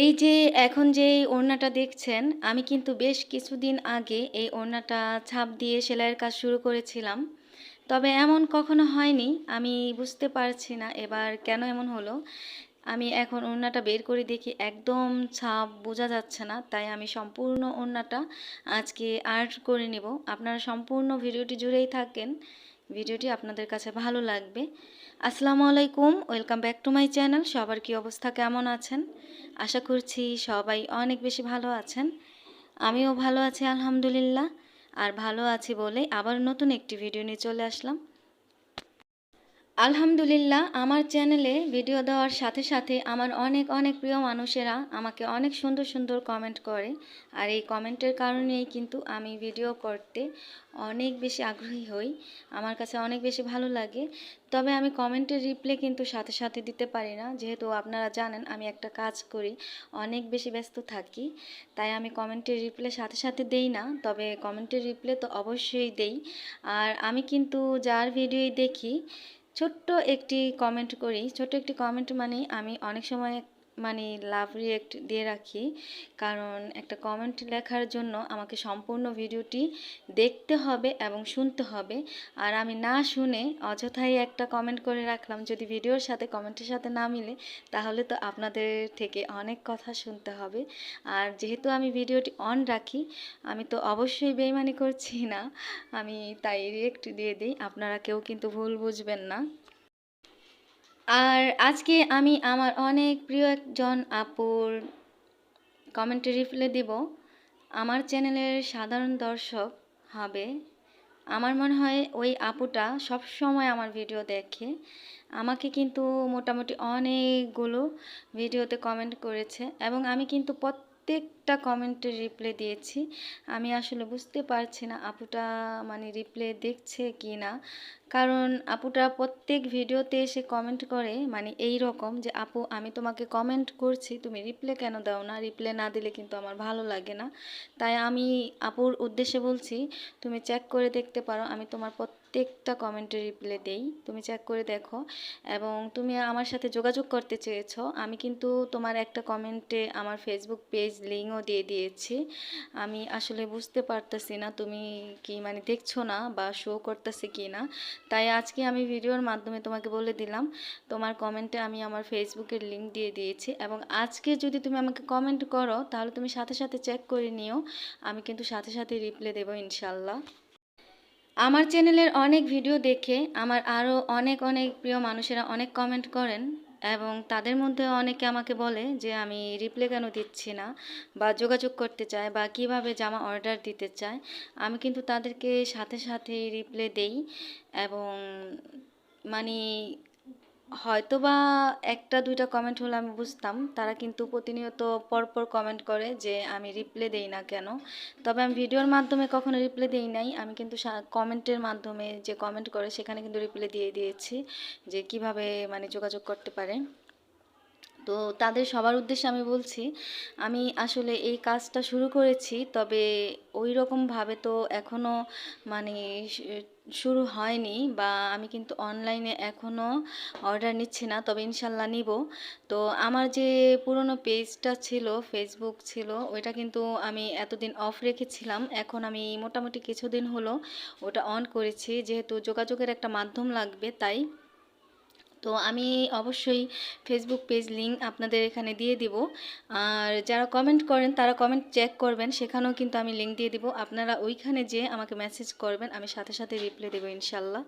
এই যে এখন যে ওড়নাটা দেখছেন, আমি কিন্তু বেশ কিছুদিন আগে এই ওড়নাটা ছাপ দিয়ে সেলাইয়ের কাজ শুরু করেছিলাম। তবে এমন কখনো হয়নি, আমি বুঝতে পারছি না এবার কেন এমন হলো। আমি এখন ওড়নাটা বের করে দেখি একদম ছাপ বোঝা যাচ্ছে না, তাই আমি সম্পূর্ণ ওড়নাটা আজকে আর্ট করে নেব। আপনারা সম্পূর্ণ ভিডিওটি জুড়েই থাকেন, ভিডিওটি আপনাদের কাছে ভালো লাগবে। আসসালামু আলাইকুম, welcome back to my channel. সবার কি অবস্থা, কেমন আছেন? আশা করছি সবাই অনেক বেশি ভালো আছেন। আমিও ভালো আছি আলহামদুলিল্লাহ। আর ভালো আছি বলে আবার নতুন একটি ভিডিও নিয়ে চলে আসলাম। আলহামদুলিল্লাহ, আমার চ্যানেলে ভিডিও দেওয়ার সাথে সাথে আমার অনেক অনেক প্রিয় মানুষেরা আমাকে অনেক সুন্দর সুন্দর কমেন্ট করে। আর এই কমেন্টের কারণেই কিন্তু আমি ভিডিও করতে অনেক বেশি আগ্রহী হই, আমার কাছে অনেক বেশি ভালো লাগে। তবে আমি কমেন্টের রিপ্লাই কিন্তু সাথে সাথে দিতে পারি না, যেহেতু আপনারা জানেন আমি একটা কাজ করি, অনেক বেশি ব্যস্ত থাকি। তাই আমি কমেন্টের রিপ্লাই সাথে সাথে দেই না, তবে কমেন্টের রিপ্লাই তো অবশ্যই দেই। আর আমি কিন্তু যার ভিডিওই দেখি ছোট্ট একটি কমেন্ট করি। ছোট্ট একটি কমেন্ট মানে আমি অনেক সময় মানে লাভ রিয়েক্ট দিয়ে রাখি, কারণ একটা কমেন্ট লেখার জন্য আমাকে সম্পূর্ণ ভিডিওটি দেখতে হবে এবং শুনতে হবে। আর আমি না শুনে অযথাই একটা কমেন্ট করে রাখলাম, যদি ভিডিওর সাথে কমেন্টের সাথে না মিলে তাহলে তো আপনাদের থেকে অনেক কথা শুনতে হবে। আর যেহেতু আমি ভিডিওটি অন রাখি, আমি তো অবশ্যই বেইমানি করছি না, আমি তাই রিয়েক্ট দিয়ে দিই। আপনারা কেউ কিন্তু ভুল বুঝবেন না। আর আজকে আমি আমার অনেক প্রিয় একজন আপুর কমেন্টে রিপ্লাই দিব। আমার চ্যানেলের সাধারণ দর্শক হবে, আমার মনে হয় ওই আপুটা সব সময় আমার ভিডিও দেখে। আমাকে কিন্তু মোটামুটি অনেকগুলো ভিডিওতে কমেন্ট করেছে এবং আমি কিন্তু প্রত্যেকটা কমেন্টের রিপ্লাই দিয়েছি। আমি আসলে বুঝতে পারছি না আপুটা মানে রিপ্লাই দেখছে কি না, কারণ আপুটা প্রত্যেক ভিডিওতে এসে কমেন্ট করে মানে এই রকম যে আপু আমি তোমাকে কমেন্ট করছি, তুমি রিপ্লাই কেন দাও না, রিপ্লাই না দিলে কিন্তু আমার ভালো লাগে না। তাই আমি আপুর উদ্দেশ্যে বলছি, তুমি চেক করে দেখতে পারো, আমি তোমার প্রত্যেকটা কমেন্টে রিপ্লাই দেই, তুমি চেক করে দেখো। এবং তুমি আমার সাথে যোগাযোগ করতে চেয়েছো, আমি কিন্তু তোমার একটা কমেন্টে আমার ফেসবুক পেজ লিঙ্কও দিয়ে দিয়েছি। আমি আসলে বুঝতে পারতেছি না তুমি কি মানে দেখছো না বা শো করতেছে কি না, তাই আজকে আমি ভিডিওর মাধ্যমে তোমাকে বলে দিলাম তোমার কমেন্টে আমি আমার ফেসবুকের লিঙ্ক দিয়ে দিয়েছি। এবং আজকে যদি তুমি আমাকে কমেন্ট করো তাহলে তুমি সাথে সাথে চেক করে নিও, আমি কিন্তু সাথে সাথে রিপ্লাই দেবো ইনশাল্লাহ। আমার চ্যানেলের অনেক ভিডিও দেখে আমার আরও অনেক অনেক প্রিয় মানুষেরা অনেক কমেন্ট করেন, এবং তাদের মধ্যে অনেকে আমাকে বলে যে আমি রিপ্লাই কেন দিচ্ছি না বা যোগাযোগ করতে চায় বা কিভাবে জামা অর্ডার দিতে চায়। আমি কিন্তু তাদেরকে সাথে সাথে রিপ্লাই দেই। এবং মানে হয়তোবা একটা দুইটা কমেন্ট হলে আমি বুঝতাম, তারা কিন্তু প্রতিনিয়ত পরপর কমেন্ট করে যে আমি রিপ্লাই দেই না কেন। তবে আমি ভিডিওর মাধ্যমে কখনো রিপ্লাই দেই নাই, আমি কিন্তু কমেন্টের মাধ্যমে যে কমেন্ট করে সেখানে কিন্তু রিপ্লাই দিয়ে দিয়েছি যে কিভাবে মানে যোগাযোগ করতে পারে। তো তাদের সবার উদ্দেশ্যে আমি বলছি, আমি আসলে এই কাজটা শুরু করেছি, তবে ওই রকমভাবে তো এখনও মানে শুরু হয়নি, বা আমি কিন্তু অনলাইনে এখনও অর্ডার নিচ্ছি না, তবে ইনশাল্লাহ নিব। তো আমার যে পুরনো পেজটা ছিল, ফেসবুক ছিল, ওইটা কিন্তু আমি এতদিন অফ রেখেছিলাম, এখন আমি মোটামুটি কিছুদিন হলো ওটা অন করেছি, যেহেতু যোগাযোগের একটা মাধ্যম লাগবে তাই। তো আমি অবশ্যই ফেসবুক পেজ লিঙ্ক আপনাদের এখানে দিয়ে দিব। আর যারা কমেন্ট করেন তারা কমেন্ট চেক করবেন, সেখানেও কিন্তু আমি লিঙ্ক দিয়ে দিব, আপনারা ওইখানে যেয়ে আমাকে মেসেজ করবেন, আমি সাথে সাথে রিপ্লাই দেবো ইনশাল্লাহ।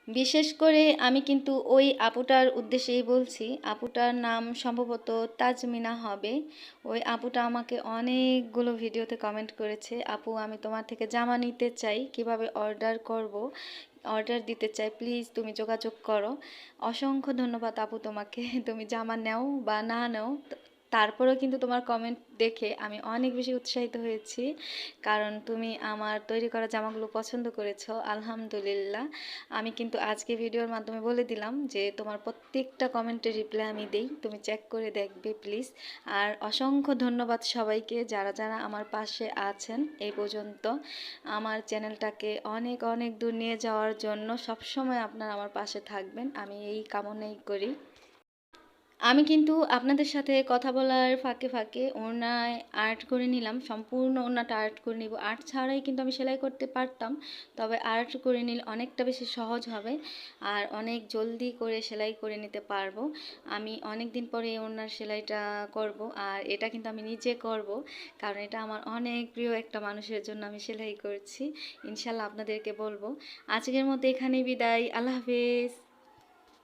বিশেষ করে আমি কিন্তু ওই আপুটার উদ্দেশ্যেই বলছি, আপুটার নাম সম্ভবত তাজমিনা হবে। ওই আপুটা আমাকে অনেকগুলো ভিডিওতে কমেন্ট করেছে, আপু আমি তোমার থেকে জামা নিতে চাই, কিভাবে অর্ডার করব, অর্ডার দিতে চাই, প্লিজ তুমি যোগাযোগ করো। অসংখ্য ধন্যবাদ আপু তোমাকে। তুমি জামা নাও বা না নাও, তারপরেও কিন্তু তোমার কমেন্ট দেখে আমি অনেক বেশি উৎসাহিত হয়েছি, কারণ তুমি আমার তৈরি করা জামাগুলো পছন্দ করেছো আলহামদুলিল্লাহ। আমি কিন্তু আজকে ভিডিওর মাধ্যমে বলে দিলাম যে তোমার প্রত্যেকটা কমেন্টের রিপ্লাই আমি দেই, তুমি চেক করে দেখবে প্লিজ। আর অসংখ্য ধন্যবাদ সবাইকে যারা যারা আমার পাশে আছেন এই পর্যন্ত, আমার চ্যানেলটাকে অনেক অনেক দূর নিয়ে যাওয়ার জন্য সবসময় আপনারা আমার পাশে থাকবেন, আমি এই কামনাই করি। আমি কিন্তু আপনাদের সাথে কথা বলার ফাঁকে ফাঁকে ওড়নায় আর্ট করে নিলাম, সম্পূর্ণ ওড়নাটা আর্ট করে নিব। আর্ট ছাড়াই কিন্তু আমি সেলাই করতে পারতাম, তবে আর্ট করে নিলে অনেকটা বেশি সহজ হবে আর অনেক জলদি করে সেলাই করে নিতে পারবো। আমি অনেক দিন পরে এই ওড়নার সেলাইটা করব, আর এটা কিন্তু আমি নিজে করব, কারণ এটা আমার অনেক প্রিয় একটা মানুষের জন্য আমি সেলাই করছি। ইনশাল্লাহ আপনাদেরকে বলবো। আজকের মতো এখানেই বিদায়, আল্লাহ হাফেজ।